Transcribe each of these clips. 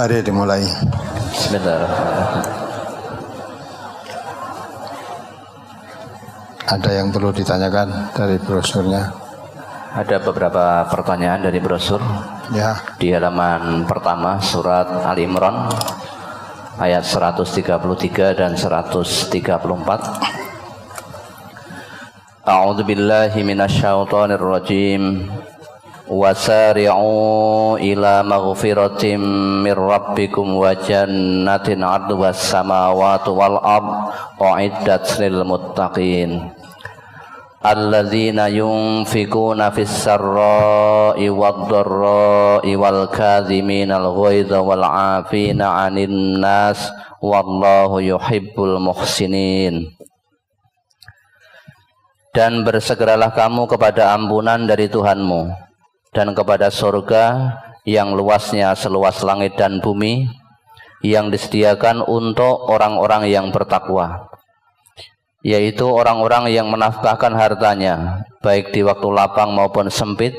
Mari dimulai. Bismillahirrahmanirrahim. Ada yang perlu ditanyakan dari brosurnya? Ada beberapa pertanyaan dari brosur. Ya. Di halaman pertama surat Ali Imran ayat 133 dan 134. A'udzu billahi minasyaitonir rajim. Wasari'u ila maghfiratin mir rabbikum wa jannatin 'arduhas samawati wal ard u'iddat lil muttaqin alladzina yunfikuna fis sarra'i wad dharra'i wal kadhiminal ghaidha wal 'afina 'anil nas wallahu yuhibbul muhsinin. Dan bersegeralah kamu kepada ampunan dari Tuhanmu dan kepada surga yang luasnya seluas langit dan bumi, yang disediakan untuk orang-orang yang bertakwa, yaitu orang-orang yang menafkahkan hartanya baik di waktu lapang maupun sempit,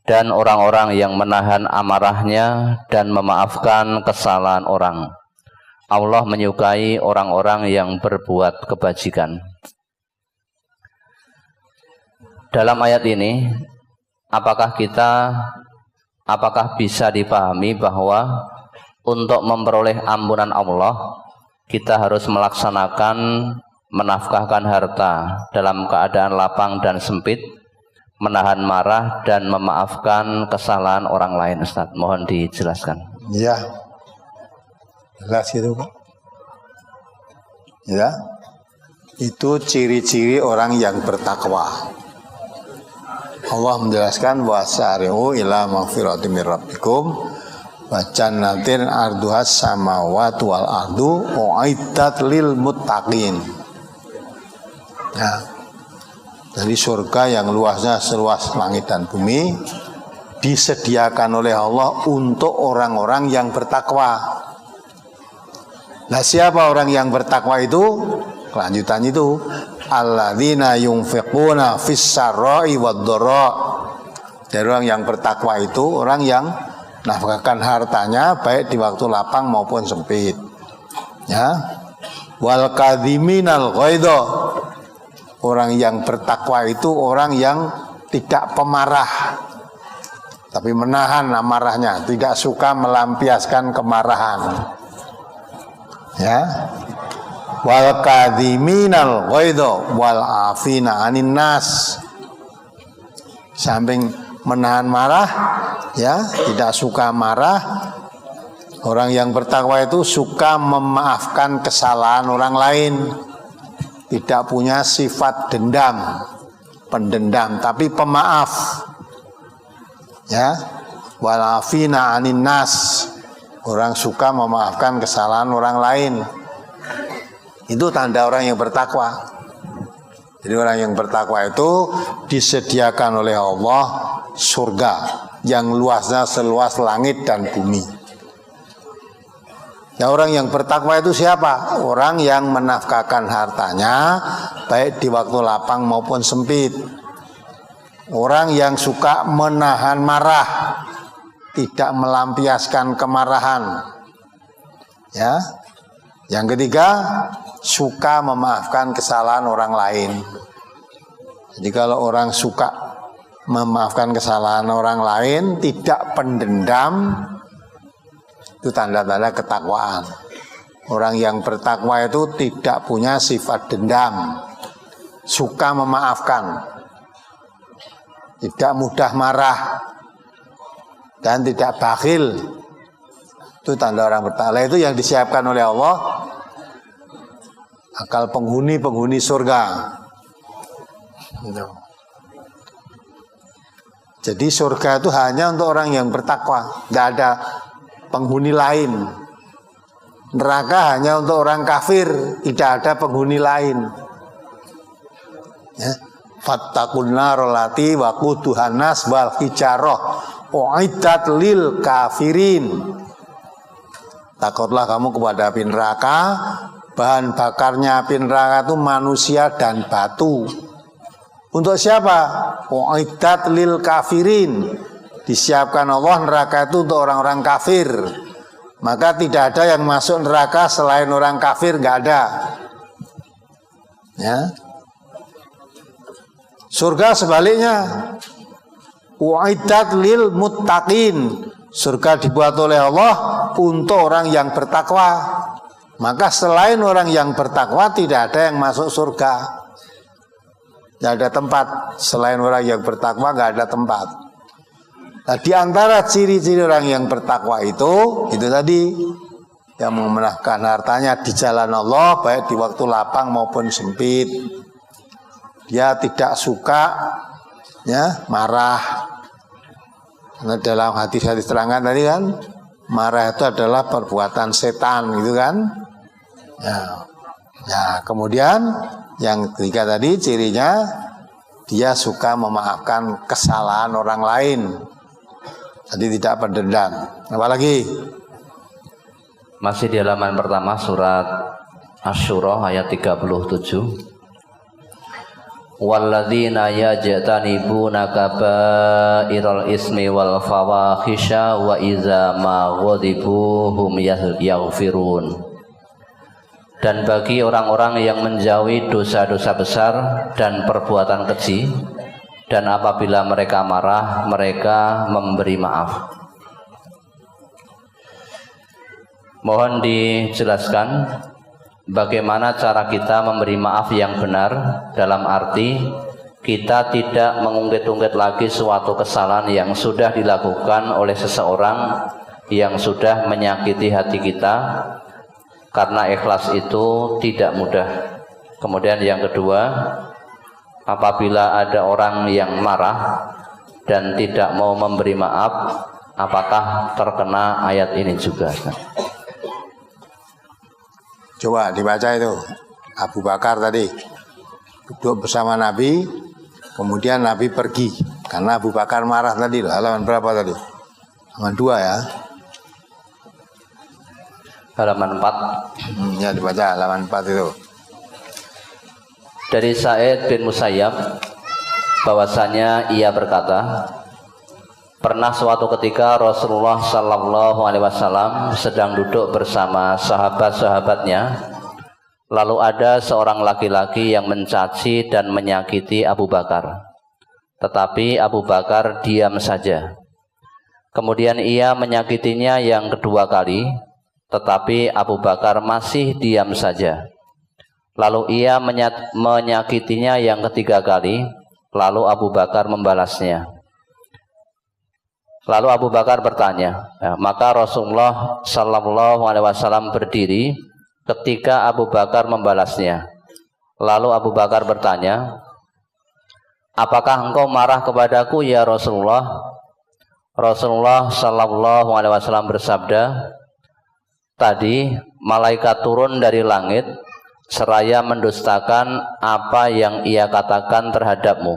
dan orang-orang yang menahan amarahnya dan memaafkan kesalahan orang. Allah menyukai orang-orang yang berbuat kebajikan. Dalam ayat ini, apakah bisa dipahami bahwa untuk memperoleh ampunan Allah kita harus melaksanakan menafkahkan harta dalam keadaan lapang dan sempit, menahan marah dan memaafkan kesalahan orang lain? Ustaz, mohon dijelaskan. Ya. Jelas itu, Pak. Ya. Itu ciri-ciri orang yang bertakwa. Allah menjelaskan wasari'u ila maghfiratin mir rabbikum wa jannatin arduhas samawati wal ardu u'iddat lil muttaqin. Nah, dari surga yang luasnya seluas langit dan bumi disediakan oleh Allah untuk orang-orang yang bertakwa. Nah, siapa orang yang bertakwa itu? Kelanjutan itu, alladzina yunfiquna fis sarra'i wad dharra. Dari orang yang bertakwa itu orang yang nafkahkan hartanya baik di waktu lapang maupun sempit. Ya. Wal kadhiminal ghaidha. Orang yang bertakwa itu orang yang tidak pemarah, tapi menahan amarahnya, tidak suka melampiaskan kemarahan. Ya. Wal kadhiminal ghaidha wal afina 'anin nas. Samping menahan marah, ya, tidak suka marah. Orang yang bertakwa itu suka memaafkan kesalahan orang lain. Tidak punya sifat dendam, pendendam, tapi pemaaf. Ya. Wal afina 'anin nas. Orang suka memaafkan kesalahan orang lain. Itu tanda orang yang bertakwa. Jadi orang yang bertakwa itu disediakan oleh Allah surga yang luasnya seluas langit dan bumi. Nah, orang yang bertakwa itu siapa? Orang yang menafkahkan hartanya baik di waktu lapang maupun sempit. Orang yang suka menahan marah, tidak melampiaskan kemarahan. Ya. Yang ketiga, suka memaafkan kesalahan orang lain. Jadi kalau orang suka memaafkan kesalahan orang lain, tidak pendendam, itu tanda-tanda ketakwaan. Orang yang bertakwa itu tidak punya sifat dendam, suka memaafkan, tidak mudah marah, dan tidak bakhil. Itu tanda orang bertakwa. Itu yang disiapkan oleh Allah akal penghuni surga. Jadi surga itu hanya untuk orang yang bertakwa, tidak ada penghuni lain. Neraka hanya untuk orang kafir, tidak ada penghuni lain. Ya. Fattaqun nar allati waquduhan nas wal hijarah u'iddat lil kafirin. Takutlah kamu kepada api neraka. Bahan bakarnya api neraka itu manusia dan batu. Untuk siapa? U'iddat lil kafirin. Disiapkan Allah neraka itu untuk orang-orang kafir. maka tidak ada yang masuk neraka selain orang kafir, nggak ada. Ya. Surga sebaliknya, uiddat lil muttaqin. Surga dibuat oleh Allah untuk orang yang bertakwa. Maka selain orang yang bertakwa tidak ada yang masuk surga. Tidak ada tempat selain orang yang bertakwa, nggak ada tempat. Nah, di antara ciri-ciri orang yang bertakwa itu tadi yang memenahkan hartanya di jalan Allah, baik di waktu lapang maupun sempit. Dia tidak suka ya marah. Karena dalam hadis-hadis terangkan tadi kan, marah itu adalah perbuatan setan, gitu kan? Ya. Nah, kemudian yang ketiga tadi cirinya dia suka memaafkan kesalahan orang lain. Jadi tidak pendendam. Apalagi? Masih di halaman pertama surat Asy-Syura ayat 37. Walladzina yajtanibuna kabairal ismi wal fawahisha wa idza ma ghadibu hum yaghfirun. Dan bagi orang-orang yang menjauhi dosa-dosa besar dan perbuatan keji, dan apabila mereka marah, mereka memberi maaf. Mohon dijelaskan bagaimana cara kita memberi maaf yang benar, dalam arti kita tidak mengungkit-ungkit lagi suatu kesalahan yang sudah dilakukan oleh seseorang yang sudah menyakiti hati kita, karena ikhlas itu tidak mudah. Kemudian yang kedua, apabila ada orang yang marah dan tidak mau memberi maaf, apakah terkena ayat ini juga? Coba dibaca itu. Abu Bakar tadi duduk bersama Nabi, kemudian Nabi pergi karena Abu Bakar marah tadi. Halaman berapa tadi? Halaman 2 ya. Halaman 4. Ya dibaca halaman 4 itu. Dari Sa'id bin Musayyab bahwasanya ia berkata, pernah suatu ketika Rasulullah Sallallahu Alaihi Wasallam sedang duduk bersama sahabat-sahabatnya, lalu ada seorang laki-laki yang mencaci dan menyakiti Abu Bakar, tetapi Abu Bakar diam saja. Kemudian ia menyakitinya yang kedua kali, tetapi Abu Bakar masih diam saja. Lalu ia menyakitinya yang ketiga kali, lalu Abu Bakar membalasnya. Lalu Abu Bakar bertanya, maka Rasulullah Sallallahu Alaihi Wasallam berdiri ketika Abu Bakar membalasnya. Lalu Abu Bakar bertanya, apakah engkau marah kepadaku ya Rasulullah? Rasulullah Sallallahu Alaihi Wasallam bersabda, tadi malaikat turun dari langit seraya mendustakan apa yang ia katakan terhadapmu.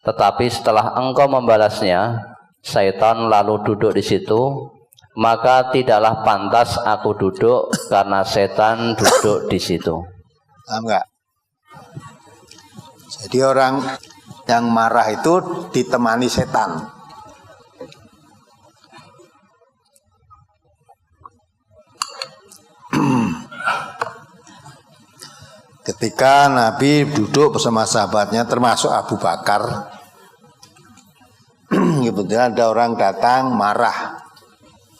Tetapi setelah engkau membalasnya, Syaitan lalu duduk di situ, maka tidaklah pantas aku duduk karena setan duduk di situ. Paham enggak? Jadi orang yang marah itu ditemani setan. Ketika Nabi duduk bersama sahabatnya termasuk Abu Bakar, kemudian ada orang datang marah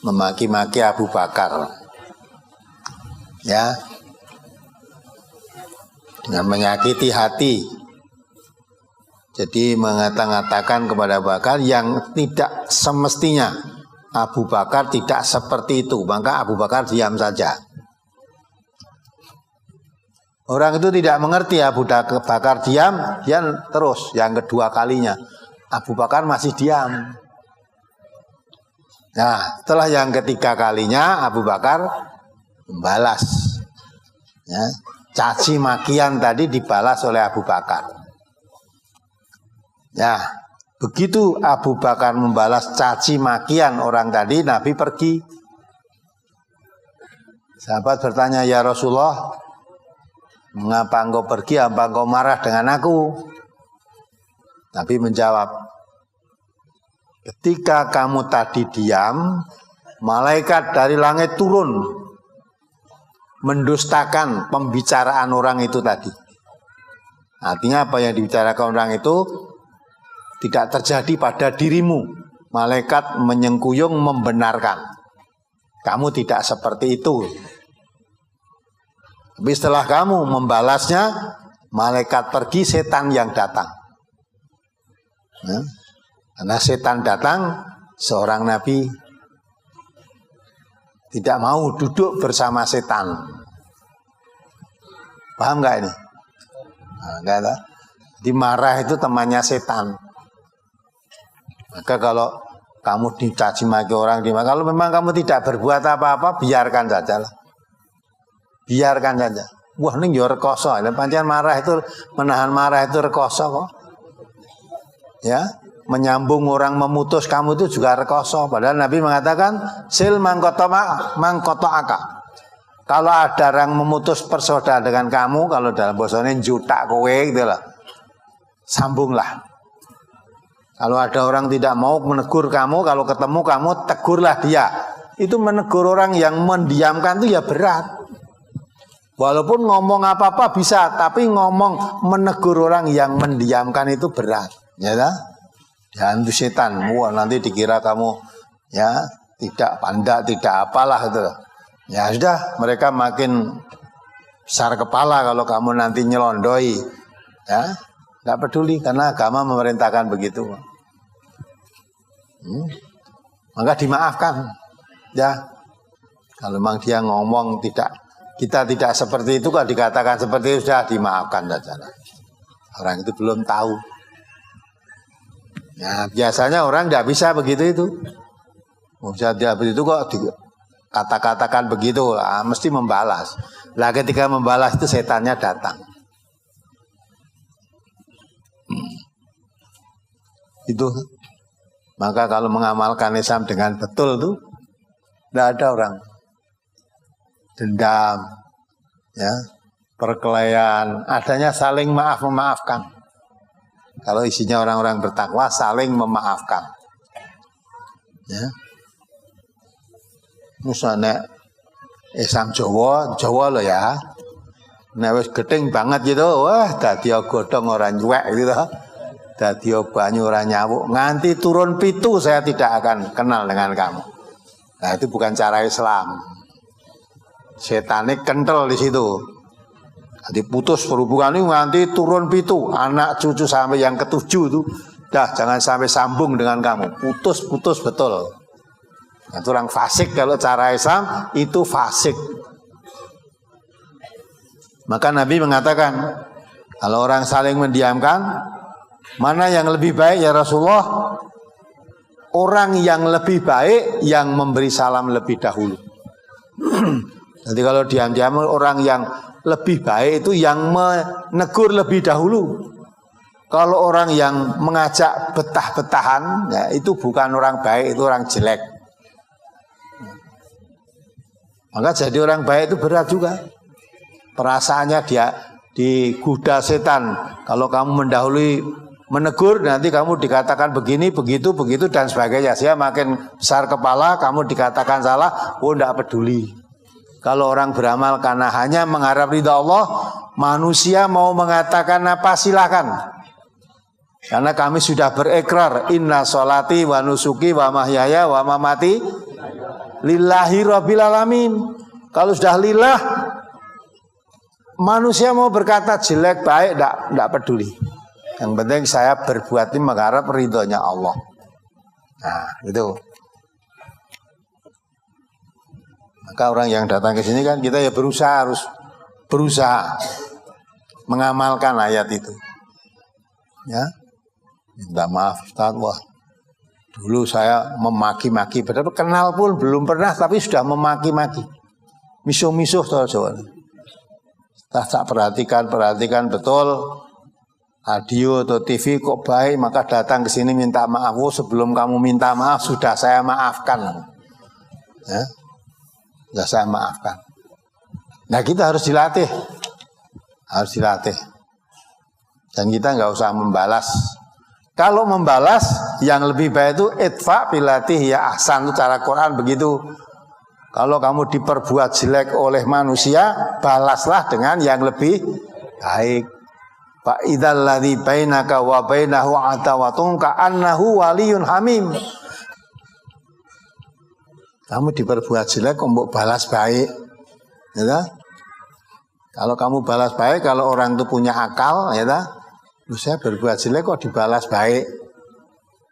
memaki-maki Abu Bakar, ya, dengan menyakiti hati. Jadi mengatakan kepada Abu Bakar yang tidak semestinya. Abu Bakar tidak seperti itu, maka Abu Bakar diam saja. Orang itu tidak mengerti. Abu Bakar diam, dia terus yang kedua kalinya Abu Bakar masih diam. Nah, setelah yang ketiga kalinya Abu Bakar membalas, ya, caci makian tadi dibalas oleh Abu Bakar. Ya, begitu Abu Bakar membalas caci makian orang tadi, Nabi pergi. Sahabat bertanya, ya Rasulullah, mengapa engkau pergi? Apa engkau marah dengan aku? Nabi menjawab, ketika kamu tadi diam, malaikat dari langit turun mendustakan pembicaraan orang itu tadi. Artinya apa yang dibicarakan orang itu tidak terjadi pada dirimu. Malaikat menyengkuyung membenarkan. Kamu tidak seperti itu. Tapi setelah kamu membalasnya, malaikat pergi, setan yang datang. Karena setan datang, seorang nabi tidak mau duduk bersama setan. Paham nggak ini? Nggak ada. Dimarah itu temannya setan. Maka kalau kamu dicaci maki orang, kalau memang kamu tidak berbuat apa-apa, biarkan saja lah. Biarkan saja. Wah, ini ya rekoso. Pancen marah itu, menahan marah itu rekoso kok. Ya, menyambung orang, memutus kamu itu juga rekoso. Padahal Nabi mengatakan sil mangkoto aka. Kalau ada orang memutus persaudaraan dengan kamu, kalau dalam bahasanya juta kowe gitu lah, sambunglah. Kalau ada orang tidak mau menegur kamu, kalau ketemu kamu tegurlah dia. Itu menegur orang yang mendiamkan itu ya berat. Walaupun ngomong apa-apa bisa, tapi ngomong menegur orang yang mendiamkan itu berat. Ya dah? Ya itu setan. Wah, nanti dikira kamu ya tidak pandai, tidak apalah itu. Ya sudah, mereka makin besar kepala kalau kamu nanti nyelondoi. Ya, tidak peduli karena agama memerintahkan begitu. Maka dimaafkan. Ya, kalau memang dia ngomong kita tidak seperti itu, kalau dikatakan seperti itu sudah dimaafkan saja. Orang itu belum tahu. Ya, biasanya orang tidak bisa begitu itu. Bisa dia begitu kok kata-katakan begitu, mesti membalas. Lah ketika membalas itu setannya datang. Itu. Maka kalau mengamalkan Islam dengan betul tuh, tidak ada orang dendam, ya, perkelahian, adanya saling memaafkan. Kalau isinya orang-orang bertakwa, saling memaafkan. Ya. Misalnya Islam Jawa loh ya. Nek wis gething banget gitu, wah dadi godhong ora nyuwek gitu. Dadi banyu ora nyawuk, nganti turun pitu saya tidak akan kenal dengan kamu. Nah, itu bukan cara Islam. Setanik kental di situ. Jadi putus perhubungan ini nanti turun pitu, anak cucu sampai yang ketujuh itu, dah jangan sampai sambung dengan kamu. Putus betul. Nah, itu orang fasik. Kalau cara Islam itu fasik. Maka Nabi mengatakan, kalau orang saling mendiamkan, mana yang lebih baik ya Rasulullah? Orang yang lebih baik yang memberi salam lebih dahulu. Jadi kalau diam-diam, orang yang lebih baik itu yang menegur lebih dahulu. Kalau orang yang mengajak betah-betahan, ya itu bukan orang baik, itu orang jelek. Maka jadi orang baik itu berat juga. Perasaannya dia digoda setan. Kalau kamu mendahului menegur, nanti kamu dikatakan begini, begitu, dan sebagainya. Saya makin besar kepala, kamu dikatakan salah, tidak peduli. Kalau orang beramal karena hanya mengharap ridha Allah, manusia mau mengatakan apa silakan. Karena kami sudah berekrar, inna sholati wa nusuki wa mahyaya wa mamati lillahi rabbil alamin. Kalau sudah lillah, manusia mau berkata jelek, baik, tidak peduli. Yang penting saya berbuat ini mengharap ridhonya Allah. Nah, itu. Maka orang yang datang ke sini kan kita ya harus berusaha mengamalkan ayat itu. Ya. Minta maaf Ustaz, wah. Dulu saya memaki-maki, padahal kenal pun belum pernah tapi sudah memaki-maki. Misuh-misuh soal-soal. Tak perhatikan betul. Radio atau TV kok baik, maka datang ke sini minta maaf. Sebelum kamu minta maaf sudah saya maafkan. Ya, sudah saya maafkan. Nah kita harus dilatih, dan kita nggak usah membalas. Kalau membalas yang lebih baik itu idfa bilati hiya ahsan, itu cara Quran begitu. Kalau kamu diperbuat jelek oleh manusia, balaslah dengan yang lebih baik. Fa idzal ladzi bainaka wa bainahu adawatun ka'annahu waliyyun hamim. Kamu diperbuat jelek, kamu balas baik. Ya, kalau kamu balas baik, kalau orang itu punya akal, ya, lu saya berbuat jelek kok dibalas baik.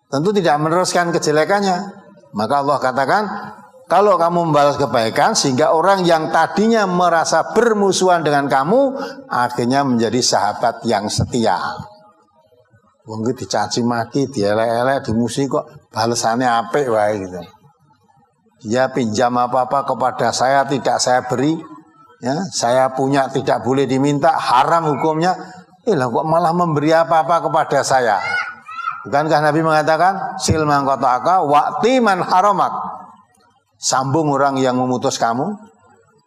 Tentu tidak meneruskan kejelekannya. Maka Allah katakan, kalau kamu membalas kebaikan sehingga orang yang tadinya merasa bermusuhan dengan kamu akhirnya menjadi sahabat yang setia. Wong iki dicaci maki, dielek-elek, dimusuhi kok balasannya apik wae gitu. Dia pinjam apa-apa kepada saya tidak saya beri, ya, saya punya tidak boleh diminta, haram hukumnya. Lah kok malah memberi apa-apa kepada saya? Bukankah Nabi mengatakan silman qata'aka wa'ti man haramak? Sambung orang yang memutus kamu,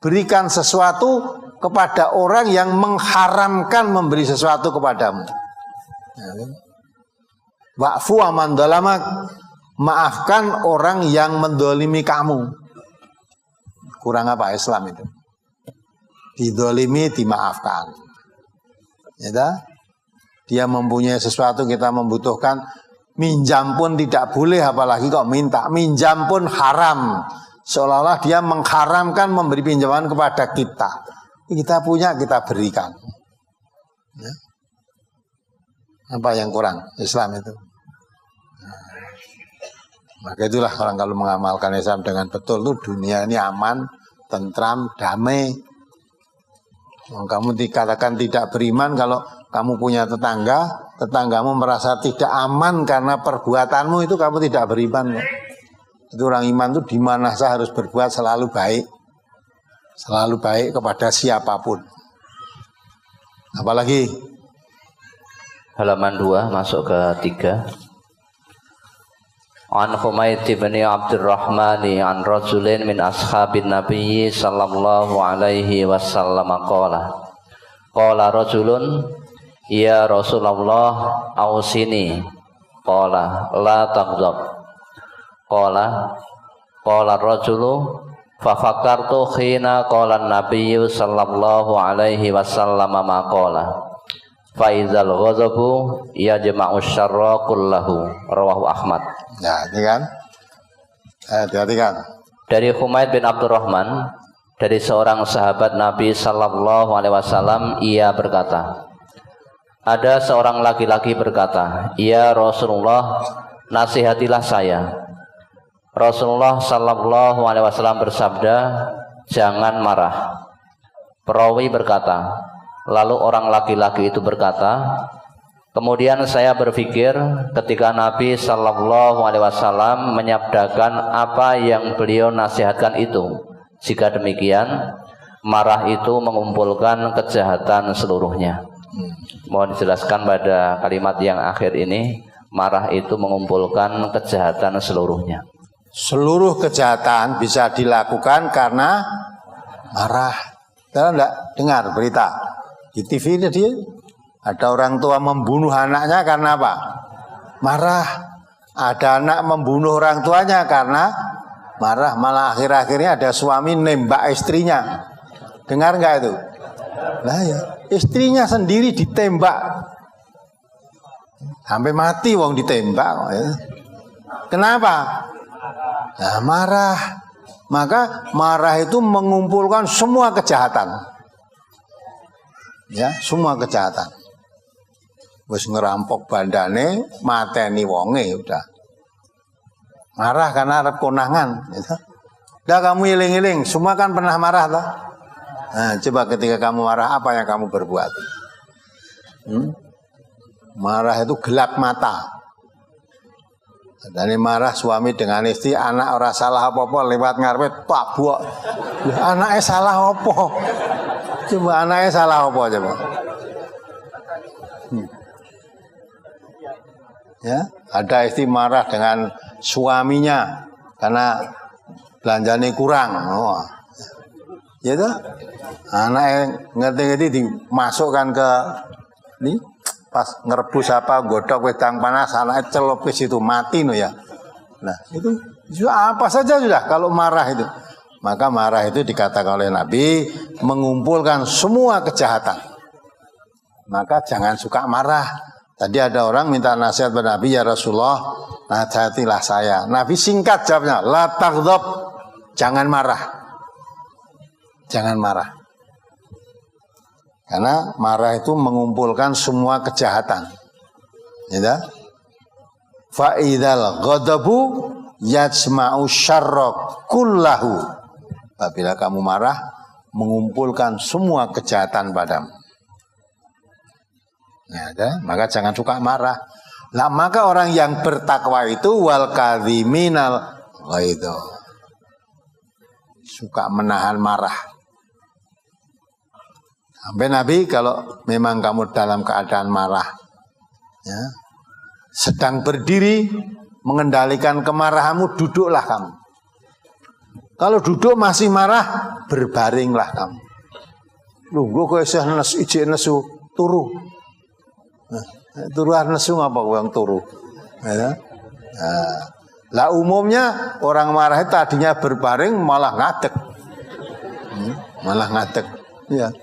berikan sesuatu kepada orang yang mengharamkan memberi sesuatu kepadamu. Wa'fu aman dalamak, maafkan orang yang mendolimi kamu. Kurang apa Islam itu? Didolimi dimaafkan. Ya, dia mempunyai sesuatu kita membutuhkan, minjam pun tidak boleh, apalagi kok minta. Minjam pun haram. Seolah-olah dia mengharamkan memberi pinjaman kepada kita. Kita punya, kita berikan. Ya. Apa yang kurang Islam itu? Maka itulah orang kalau mengamalkan Islam dengan betul tuh dunia ini aman, tentram, damai. Kamu dikatakan tidak beriman kalau kamu punya tetangga, tetanggamu merasa tidak aman karena perbuatanmu, itu kamu tidak beriman. Itu orang iman itu di mana saja harus berbuat selalu baik kepada siapapun. Apalagi halaman 2 masuk ke 3. An Humaid bin Abdurrahman an rajulin min ashabin Nabi sallallahu alaihi wasallam qala rajulun ya Rasulullah ausini qala la taghdab qala rajulu fa fakartu khina qala an-nabiy sallallahu alaihi wasallam ma qala fa idzal ghadabu yajma'u syarra kullahu rawahu Ahmad. Nah, ini kan. Perhatikan. Dari Humaid bin Abdurrahman, dari seorang sahabat Nabi sallallahu alaihi wasallam, ia berkata, ada seorang laki-laki berkata, "Ya Rasulullah, nasihatilah saya." Rasulullah sallallahu alaihi wasallam bersabda, "Jangan marah." Perawi berkata, lalu orang laki-laki itu berkata, kemudian saya berpikir ketika Nabi sallallahu alaihi wasallam menyabdakan apa yang beliau nasihatkan itu. Jika demikian, marah itu mengumpulkan kejahatan seluruhnya. Mohon dijelaskan pada kalimat yang akhir ini, marah itu mengumpulkan kejahatan seluruhnya. Seluruh kejahatan bisa dilakukan karena marah. Kita enggak dengar berita di TV tadi ada orang tua membunuh anaknya karena apa? Marah. Ada anak membunuh orang tuanya karena marah. Malah akhir-akhirnya ada suami nembak istrinya. Dengar enggak itu? Nah ya, istrinya sendiri ditembak. Sampai mati wong ditembak. Kenapa? Nah, marah. Maka marah itu mengumpulkan semua kejahatan. Ya, semua kejahatan. Wis ngerampok bandane, mateni wonge udah. Marah karena arep konangan, gitu. Udah kamu iling-iling, semua kan pernah marah toh. Nah, coba ketika kamu marah apa yang kamu berbuat? Marah itu gelap mata. Dan marah suami dengan istri, anak ora salah apa-apa lewat ngarepe pak buak. Anaknya salah apa? Coba anaknya salah apa coba? Ya, ada istri marah dengan suaminya karena belanjanya kurang. Oh. Gitu. Anaknya ngerti-ngerti dimasukkan ke ini pas ngerebus apa godhog wedang panas anaknya celupis itu mati no ya. Nah itu apa saja sudah kalau marah itu. Maka marah itu dikatakan oleh Nabi mengumpulkan semua kejahatan. Maka jangan suka marah. Tadi ada orang minta nasihat pada Nabi, ya Rasulullah, nasihatilah saya. Nabi singkat jawabnya, la taghdab, jangan marah. Jangan marah. Karena marah itu mengumpulkan semua kejahatan. Ya. Fa idzal ghadabu yajma'u syarra kullahu. Apabila kamu marah, mengumpulkan semua kejahatan padamu. Ya, maka jangan suka marah. Nah, maka orang yang bertakwa itu wal kadhiminal ghaidh. Suka menahan marah. Sampai Nabi kalau memang kamu dalam keadaan marah, ya, sedang berdiri mengendalikan kemarahanmu, duduklah kamu. Kalau duduk masih marah, berbaringlah kamu. Loh, gue kok isih nesu turu. Nah, turu nesu ngapa gue yang turu? Ya. Nah, lah umumnya orang marah itu tadinya berbaring malah ngadeg. Malah ngadeg. Ya.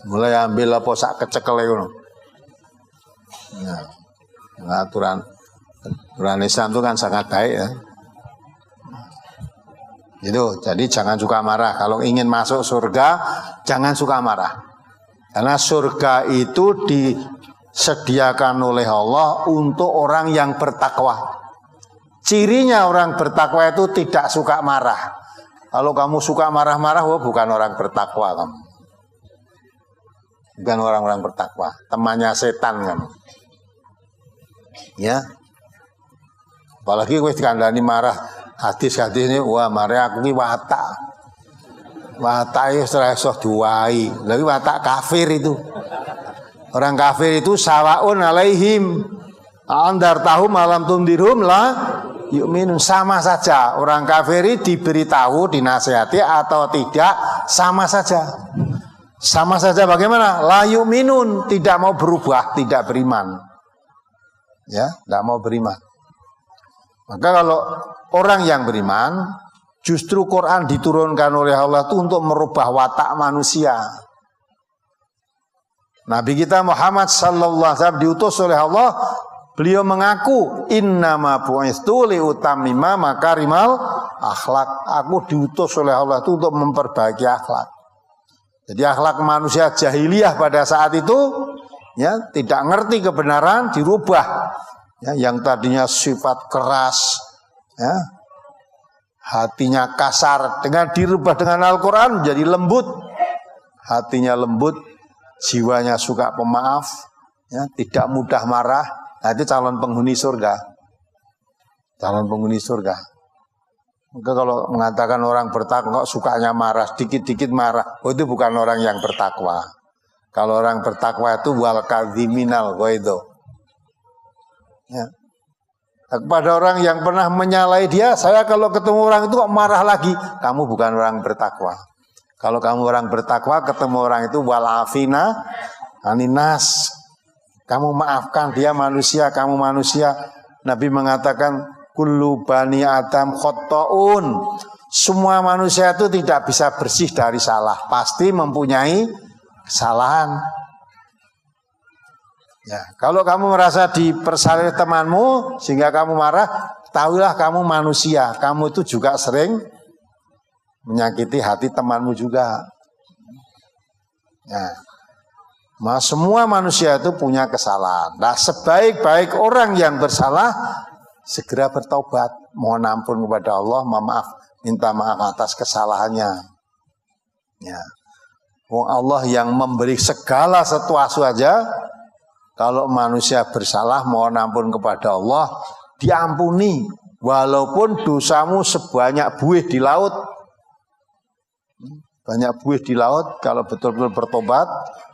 Mulai ambil apa sak kecekel ngono. Nah, aturan Islam itu kan sangat baik ya. Itu, jadi jangan suka marah. Kalau ingin masuk surga, jangan suka marah. Karena surga itu disediakan oleh Allah untuk orang yang bertakwa. Cirinya orang bertakwa itu tidak suka marah. Kalau kamu suka marah-marah, bukan orang bertakwa kamu. Bukan orang-orang bertakwa, temannya setan kamu. Ya. Apalagi kowe dikandani marah. Hadis-hadis ini, wah marah aku ki watak. Watak itu setelah iso diwai. Lagi watak kafir itu. Orang kafir itu sawaun alaihim. Andar tahu malam tundirhum lah yu'minun, sama saja. Orang kafir diberitahu, dinasihati atau tidak, sama saja. Sama saja bagaimana? La yu'minun, tidak mau berubah, tidak beriman. Ya, tidak mau beriman. Maka kalau orang yang beriman, justru Quran diturunkan oleh Allah itu untuk merubah watak manusia. Nabi kita Muhammad sallallahu alaihi wasallam diutus oleh Allah, beliau mengaku innama bu'istu liutammima makarimal akhlak. Aku diutus oleh Allah itu untuk memperbaiki akhlak. Jadi akhlak manusia jahiliyah pada saat itu ya tidak ngerti kebenaran dirubah. Ya, yang tadinya sifat keras, ya, hatinya kasar, dengan dirubah dengan Al-Quran menjadi lembut, hatinya lembut, jiwanya suka pemaaf, ya, tidak mudah marah. Nah, itu calon penghuni surga, calon penghuni surga. Maka kalau mengatakan orang bertakwa kok sukanya marah, dikit-dikit marah, itu bukan orang yang bertakwa. Kalau orang bertakwa itu wal kadhiminal ghaidh. Ya. Kepada orang yang pernah menyalahi dia, saya kalau ketemu orang itu kok marah lagi, kamu bukan orang bertakwa. Kalau kamu orang bertakwa, ketemu orang itu walafina aninas, kamu maafkan dia manusia, kamu manusia. Nabi mengatakan kullu bani adam khotta'un, semua manusia itu tidak bisa bersih dari salah, pasti mempunyai kesalahan. Ya, kalau kamu merasa dipersalin temanmu sehingga kamu marah, tahuilah kamu manusia. Kamu itu juga sering menyakiti hati temanmu juga. Ya. Nah, semua manusia itu punya kesalahan. Nah, sebaik-baik orang yang bersalah segera bertobat, mohon ampun kepada Allah, minta maaf atas kesalahannya. Ya. Allah yang memberi segala sesuatu aja. Kalau manusia bersalah, mohon ampun kepada Allah, diampuni. Walaupun dosamu sebanyak buih di laut. Banyak buih di laut, kalau betul-betul bertobat,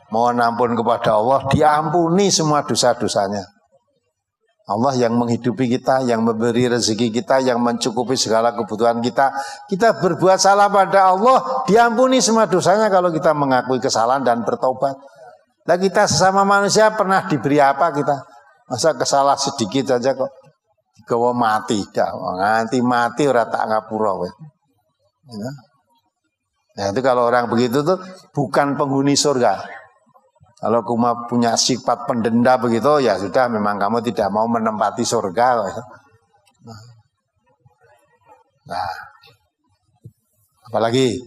mohon ampun kepada Allah, diampuni semua dosa-dosanya. Allah yang menghidupi kita, yang memberi rezeki kita, yang mencukupi segala kebutuhan kita. Kita berbuat salah pada Allah, diampuni semua dosanya kalau kita mengakui kesalahan dan bertobat. Lah kita sesama manusia pernah diberi apa kita? Masa kesalah sedikit aja kok digawa mati dah. Nganti mati ora tak ngapura kowe. Ya. Nah, itu kalau orang begitu tuh bukan penghuni surga. Kalau kamu punya sifat pendenda begitu, ya sudah memang kamu tidak mau menempati surga. Nah, apalagi